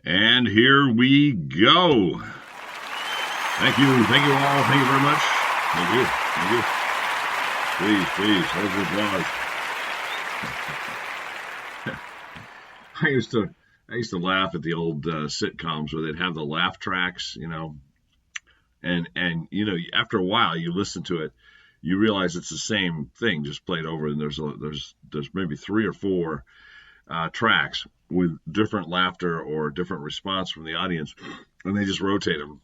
And here we go. Thank you all. Thank you very much. Thank you. Please, hold your applause. I used to laugh at the old sitcoms where they'd have the laugh tracks, and after a while you listen to it, you realize it's the same thing just played over, and there's maybe 3 or 4 tracks with different laughter or different response from the audience, and they just rotate them.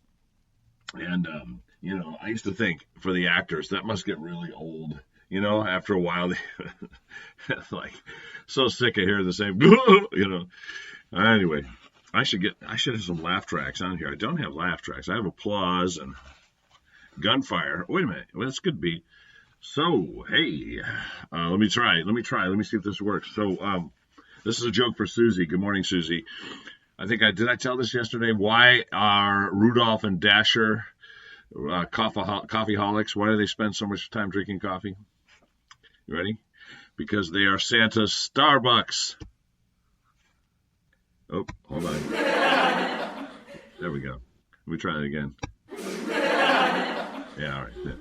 And I used to think for the actors that must get really old. After a while, they like so sick of hearing the same. Anyway, I should have some laugh tracks on here. I don't have laugh tracks. I have applause and gunfire. Wait a minute. Well, that's a good beat. So, hey, let me try. Let me see if this works. So, this is a joke for Susie. Good morning, Susie. Did I tell this yesterday? Why are Rudolph and Dasher coffeeholics? Why do they spend so much time drinking coffee? You ready? Because they are Santa's Starbucks. Oh, hold on. There we go. Let me try it again. Yeah, all right. Yeah.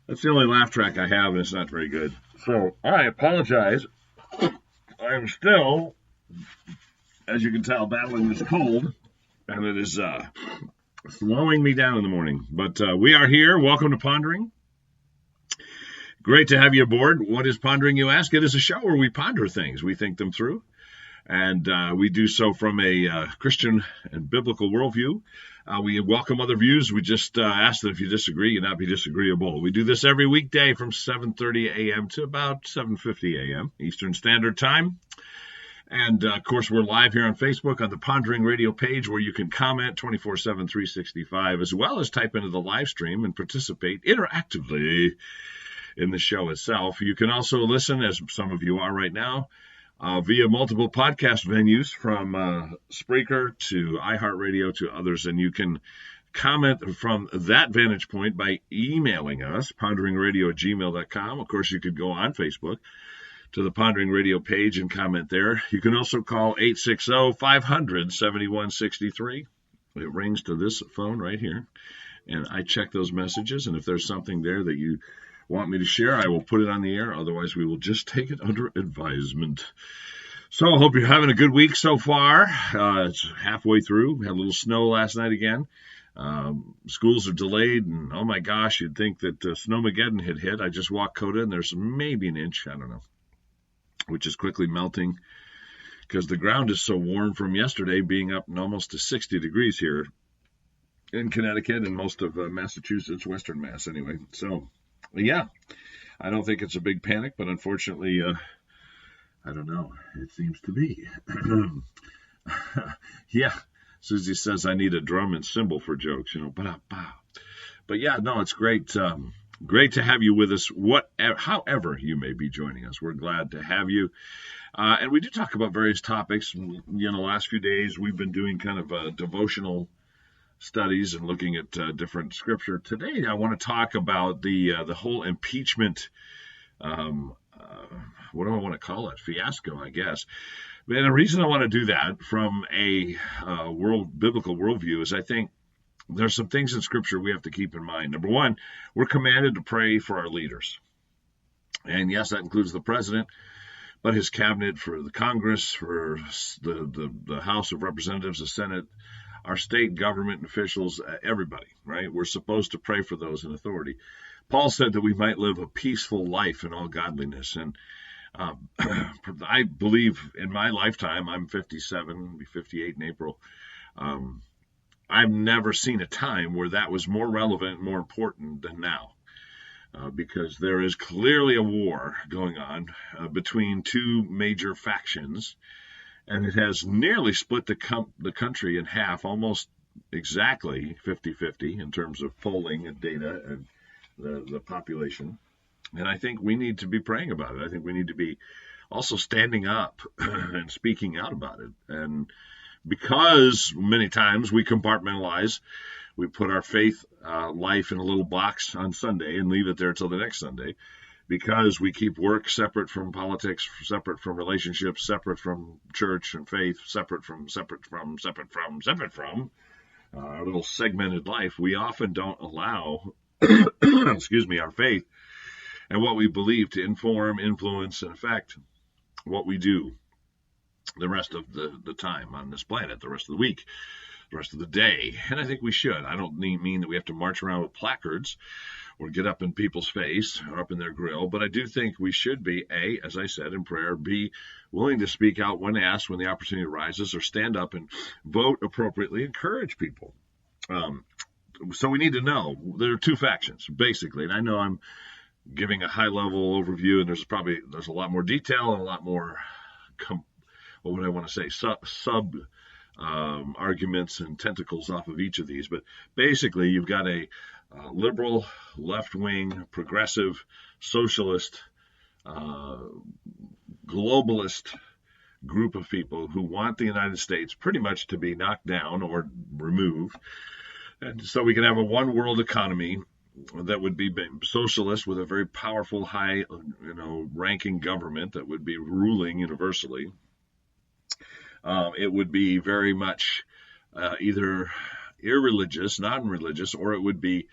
That's the only laugh track I have, and it's not very good. So, I apologize. I'm still, as you can tell, battling this cold, and it is slowing me down in the morning. But we are here. Welcome to Pondering. Great to have you aboard. What is Pondering, you ask? It is a show where we ponder things. We think them through, and we do so from a Christian and biblical worldview. We welcome other views. We just ask that if you disagree, you not be disagreeable. We do this every weekday from 7:30 a.m. to about 7:50 a.m. Eastern Standard Time. And, of course, we're live here on Facebook on the Pondering Radio page where you can comment 24/7, 365, as well as type into the live stream and participate interactively in the show itself. You can also listen, as some of you are right now, via multiple podcast venues from Spreaker to iHeartRadio to others. And you can comment from that vantage point by emailing us, ponderingradio@gmail.com. Of course, you could go on Facebook to the Pondering Radio page and comment there. You can also call 860-500-7163. It rings to this phone right here, and I check those messages, and if there's something there that you want me to share, I will put it on the air. Otherwise, we will just take it under advisement. So I hope you're having a good week so far. It's halfway through. We had a little snow last night again. Schools are delayed, and oh my gosh, you'd think that Snowmageddon had hit. I just walked Coda, and there's maybe an inch, I don't know, which is quickly melting because the ground is so warm from yesterday being up almost to 60 degrees here in Connecticut and most of Massachusetts, Western Mass anyway. So, yeah, I don't think it's a big panic, but unfortunately, I don't know. It seems to be. Yeah, Susie says I need a drum and cymbal for jokes, But yeah, no, it's great. Great to have you with us, however you may be joining us. We're glad to have you. And we do talk about various topics. The last few days we've been doing kind of devotional studies and looking at different scripture. Today I want to talk about the whole impeachment, what do I want to call it? Fiasco, I guess. And the reason I want to do that from a biblical worldview is I think there's some things in Scripture we have to keep in mind. Number one, we're commanded to pray for our leaders. And yes, that includes the president, but his cabinet, for the Congress, for the House of Representatives, the Senate, our state government officials, everybody, right? We're supposed to pray for those in authority. Paul said that we might live a peaceful life in all godliness. And I believe in my lifetime, I'm 57, I'll be 58 in April, I've never seen a time where that was more relevant, more important than now, because there is clearly a war going on between two major factions, and it has nearly split the country in half, almost exactly 50-50 in terms of polling and data and the population. And I think we need to be praying about it. I think we need to be also standing up and speaking out about it. And because many times we compartmentalize, we put our faith life in a little box on Sunday and leave it there till the next Sunday. because we keep work separate from politics, separate from relationships, separate from church and faith, separate from our little segmented life, we often don't allow, excuse me, our faith and what we believe to inform, influence, and affect what we do the rest of the time on this planet, the rest of the week, the rest of the day. And I think we should. I don't mean that we have to march around with placards or get up in people's face or up in their grill, but I do think we should be, A, as I said in prayer, B, willing to speak out when asked, when the opportunity arises, or stand up and vote appropriately, encourage people. So we need to know there are two factions, basically, and I know I'm giving a high-level overview, and there's a lot more detail and a lot more, what would I want to say, sub arguments and tentacles off of each of these. But basically, you've got a liberal, left-wing, progressive, socialist, globalist group of people who want the United States pretty much to be knocked down or removed. And so we can have a one-world economy that would be socialist with a very powerful, high, ranking government that would be ruling universally. It would be very much either irreligious, non-religious, or it would be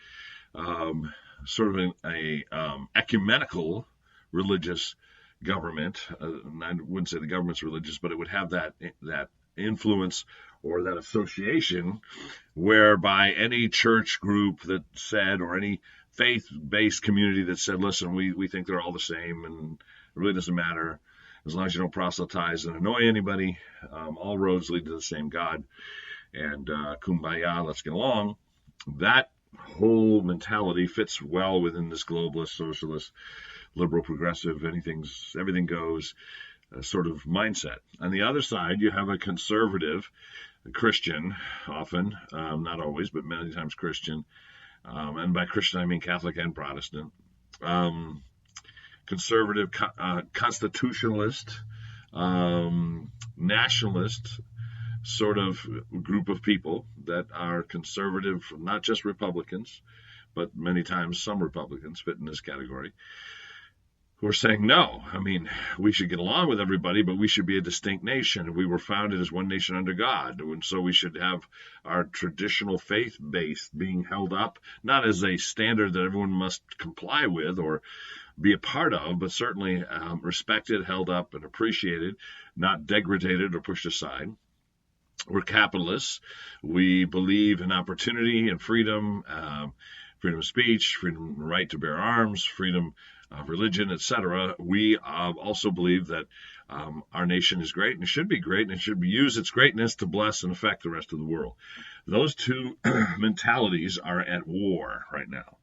sort of an ecumenical religious government. And I wouldn't say the government's religious, but it would have that influence or that association whereby any church group that said, or any faith-based community that said, listen, we think they're all the same and it really doesn't matter as long as you don't proselytize and annoy anybody, all roads lead to the same God, and kumbaya, let's get along. That whole mentality fits well within this globalist, socialist, liberal, progressive, everything goes sort of mindset. On the other side, you have a conservative Christian, often, not always, but many times Christian, and by Christian I mean Catholic and Protestant, conservative, constitutionalist, nationalist sort of group of people that are conservative, not just Republicans, but many times some Republicans fit in this category, who are saying, no, I mean, we should get along with everybody, but we should be a distinct nation. We were founded as one nation under God, and so we should have our traditional faith base being held up, not as a standard that everyone must comply with or be a part of, but certainly respected, held up, and appreciated, not degraded or pushed aside. We're capitalists. We believe in opportunity and freedom, freedom of speech, freedom of right to bear arms, freedom of religion, etc. We also believe that our nation is great and it should be great, and it should use its greatness to bless and affect the rest of the world. Those two mentalities are at war right now,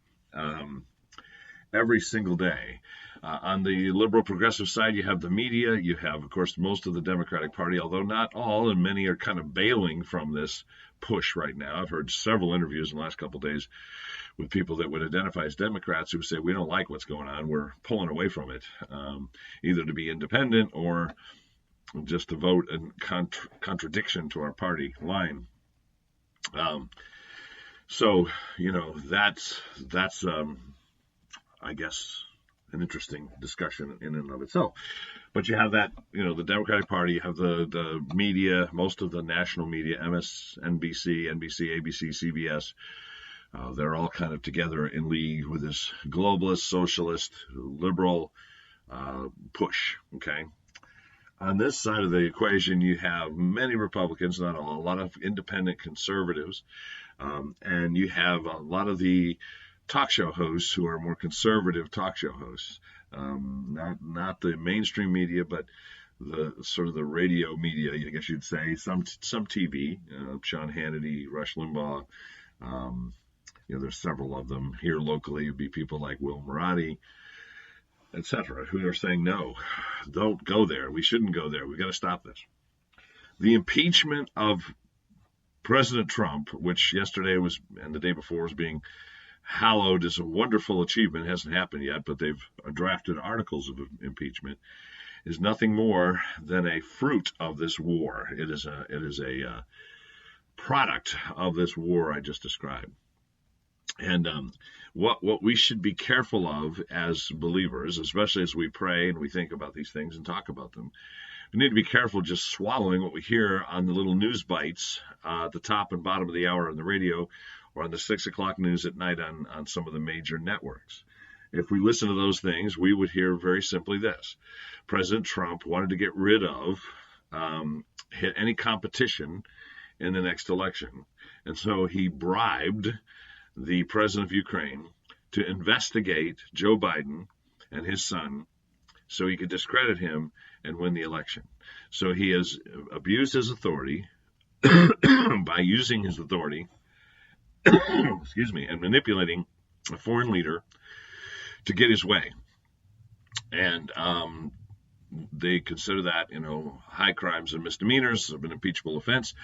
every single day. On the liberal progressive side, you have the media. You have, of course, most of the Democratic Party, although not all, and many are kind of bailing from this push right now. I've heard several interviews in the last couple of days with people that would identify as Democrats who say, we don't like what's going on. We're pulling away from it, either to be independent or just to vote in contradiction to our party line. So, that's I guess, an interesting discussion in and of itself. But you have that, the Democratic Party, you have the media, most of the national media, MSNBC, NBC, ABC, CBS, they're all kind of together in league with this globalist, socialist, liberal push, okay? On this side of the equation, you have many Republicans, not all, a lot of independent conservatives, and you have a lot of the talk show hosts who are more conservative talk show hosts, not the mainstream media, but the sort of the radio media, I guess you'd say, some TV, Sean Hannity, Rush Limbaugh, there's several of them here locally. It'd be people like Will Marotti, etc., who are saying, no, don't go there. We shouldn't go there. We've got to stop this. The impeachment of President Trump, which yesterday was and the day before was being hallowed as a wonderful achievement, hasn't happened yet, but they've drafted articles of impeachment, is nothing more than a fruit of this war. It is a product of this war I just described. And what we should be careful of as believers, especially as we pray and we think about these things and talk about them, we need to be careful just swallowing what we hear on the little news bites at the top and bottom of the hour on the radio or on the 6 o'clock news at night on some of the major networks. If we listen to those things, we would hear very simply this. President Trump wanted to get rid of any competition in the next election. And so he bribed the president of Ukraine to investigate Joe Biden and his son so he could discredit him and win the election. So he has abused his authority by using his authority, and manipulating a foreign leader to get his way. And they consider that, high crimes and misdemeanors of an impeachable offense.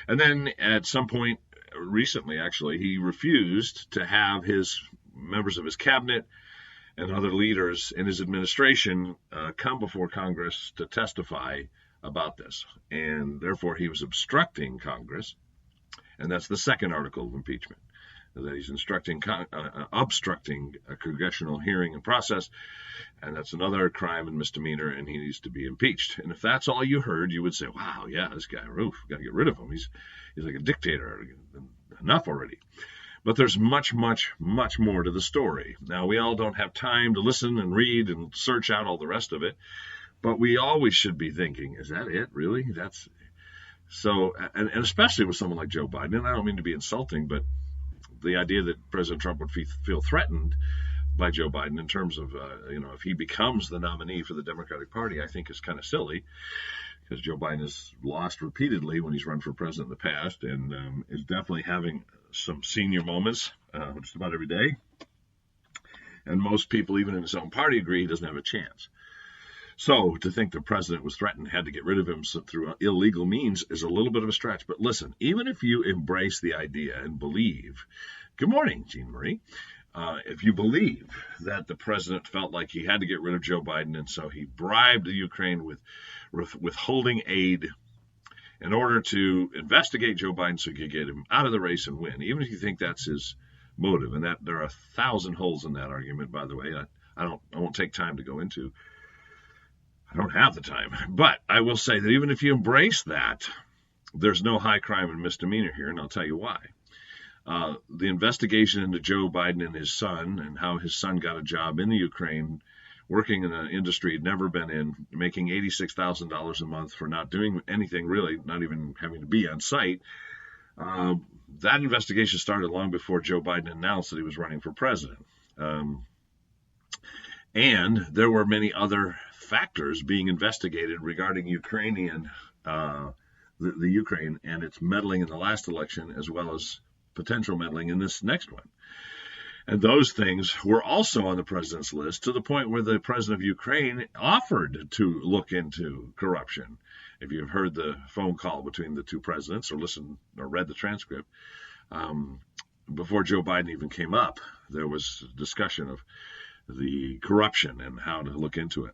And then at some point recently, actually, he refused to have his members of his cabinet and other leaders in his administration come before Congress to testify about this. And therefore, he was obstructing Congress. And that's the second article of impeachment, that he's obstructing a congressional hearing and process. And that's another crime and misdemeanor, and he needs to be impeached. And if that's all you heard, you would say, wow, yeah, this guy, got to get rid of him. He's like a dictator. Enough already. But there's much, much, much more to the story. Now, we all don't have time to listen and read and search out all the rest of it, but we always should be thinking, is that it, really? That's so, and especially with someone like Joe Biden, and I don't mean to be insulting, but the idea that President Trump would feel threatened by Joe Biden in terms of, if he becomes the nominee for the Democratic Party, I think is kind of silly, because Joe Biden has lost repeatedly when he's run for president in the past, and is definitely having some senior moments just about every day. And most people, even in his own party, agree he doesn't have a chance. So to think the president was threatened, had to get rid of him through illegal means is a little bit of a stretch. But listen, even if you embrace the idea and believe, good morning, Jean Marie, if you believe that the president felt like he had to get rid of Joe Biden, and so he bribed the Ukraine with withholding aid in order to investigate Joe Biden so he could get him out of the race and win, even if you think that's his motive, and that there are 1,000 holes in that argument, by the way, I won't take time to go into. I don't have the time, but I will say that even if you embrace that, there's no high crime and misdemeanor here, and I'll tell you why. The investigation into Joe Biden and his son, and how his son got a job in the Ukraine, working in an industry he'd never been in, making $86,000 a month for not doing anything really, not even having to be on site. That investigation started long before Joe Biden announced that he was running for president. And there were many other factors being investigated regarding Ukrainian, the Ukraine and its meddling in the last election, as well as potential meddling in this next one. And those things were also on the president's list, to the point where the president of Ukraine offered to look into corruption. If you've heard the phone call between the two presidents or listened or read the transcript, before Joe Biden even came up, there was discussion of the corruption and how to look into it.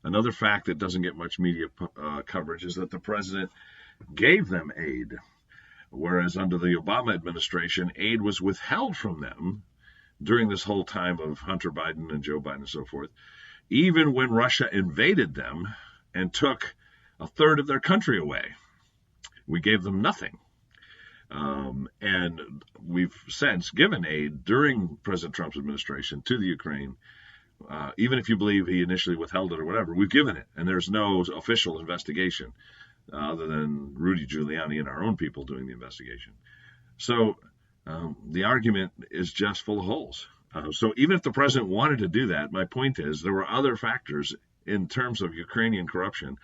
Another fact that doesn't get much media coverage is that the president gave them aid, whereas under the Obama administration, aid was withheld from them during this whole time of Hunter Biden and Joe Biden and so forth, even when Russia invaded them and took a third of their country away. We gave them nothing. And we've since given aid during President Trump's administration to the Ukraine. Even if you believe he initially withheld it or whatever, we've given it. And there's no official investigation other than Rudy Giuliani and our own people doing the investigation. So the argument is just full of holes. So even if the president wanted to do that, my point is there were other factors in terms of Ukrainian corruption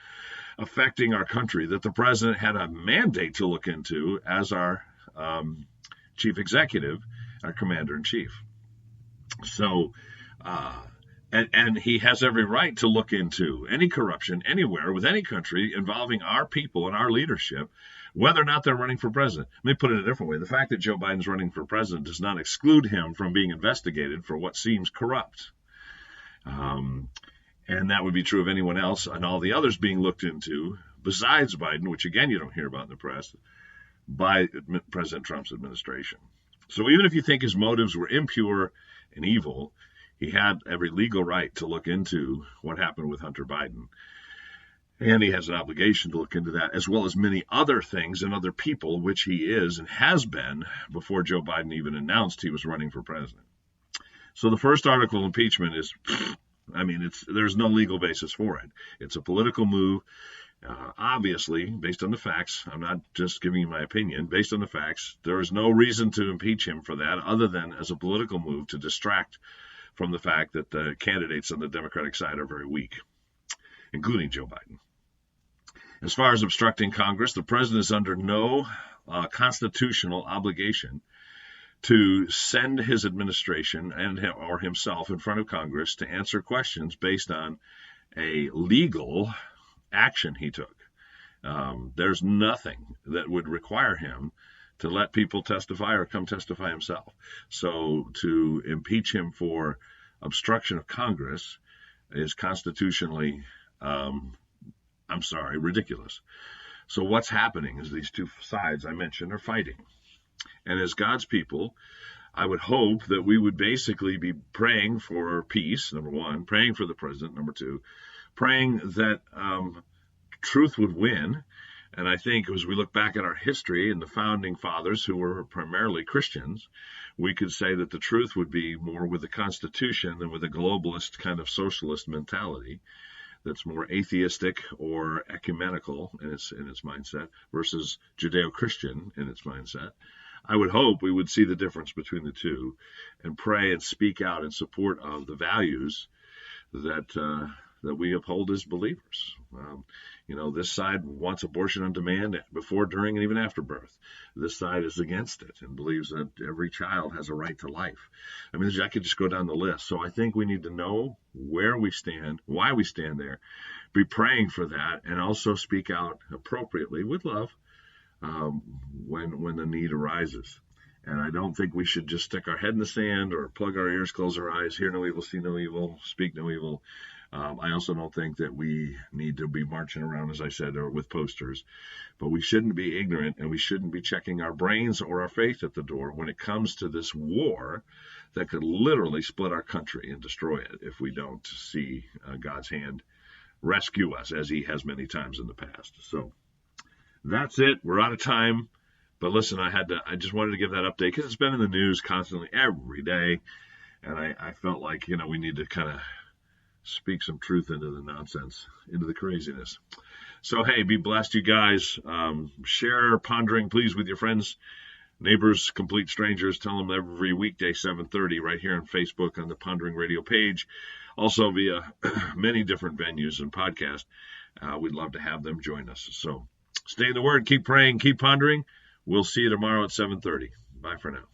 affecting our country that the president had a mandate to look into as our chief executive, our commander-in-chief. So, and he has every right to look into any corruption anywhere with any country involving our people and our leadership, whether or not they're running for president. Let me put it a different way. The fact that Joe Biden's running for president does not exclude him from being investigated for what seems corrupt. And that would be true of anyone else and all the others being looked into, besides Biden, which again you don't hear about in the press, by President Trump's administration. So even if you think his motives were impure and evil, he had every legal right to look into what happened with Hunter Biden. And he has an obligation to look into that, as well as many other things and other people, which he is and has been before Joe Biden even announced he was running for president. So the first article of impeachment is, there's no legal basis for it. It's a political move. Obviously, based on the facts, I'm not just giving you my opinion, based on the facts, there is no reason to impeach him for that other than as a political move to distract from the fact that the candidates on the Democratic side are very weak, including Joe Biden. As far as obstructing Congress, the president is under no constitutional obligation to send his administration or himself in front of Congress to answer questions based on a legal action he took. There's nothing that would require him to let people testify or come testify himself. So to impeach him for obstruction of Congress is constitutionally ridiculous. So what's happening is these two sides I mentioned are fighting. And as God's people, I would hope that we would basically be praying for peace, number one, praying for the president, number two, praying that truth would win. And I think as we look back at our history and the founding fathers who were primarily Christians, we could say that the truth would be more with the Constitution than with a globalist kind of socialist mentality that's more atheistic or ecumenical in its mindset versus Judeo-Christian in its mindset. I would hope we would see the difference between the two and pray and speak out in support of the values that we uphold as believers. This side wants abortion on demand before, during, and even after birth. This side is against it and believes that every child has a right to life. I could just go down the list. So I think we need to know where we stand, why we stand there, be praying for that, and also speak out appropriately with love when the need arises. And I don't think we should just stick our head in the sand or plug our ears, close our eyes, hear no evil, see no evil, speak no evil. I also don't think that we need to be marching around, as I said, or with posters. But we shouldn't be ignorant, and we shouldn't be checking our brains or our faith at the door when it comes to this war that could literally split our country and destroy it if we don't see God's hand rescue us, as he has many times in the past. So that's it. We're out of time. But listen, I just wanted to give that update because it's been in the news constantly every day. And I felt like, we need to kind of speak some truth into the nonsense, into the craziness. So, hey, be blessed, you guys. Share Pondering, please, with your friends, neighbors, complete strangers. Tell them every weekday, 7:30, right here on Facebook on the Pondering Radio page. Also via many different venues and podcasts. We'd love to have them join us. So stay in the Word, keep praying, keep pondering. We'll see you tomorrow at 7:30. Bye for now.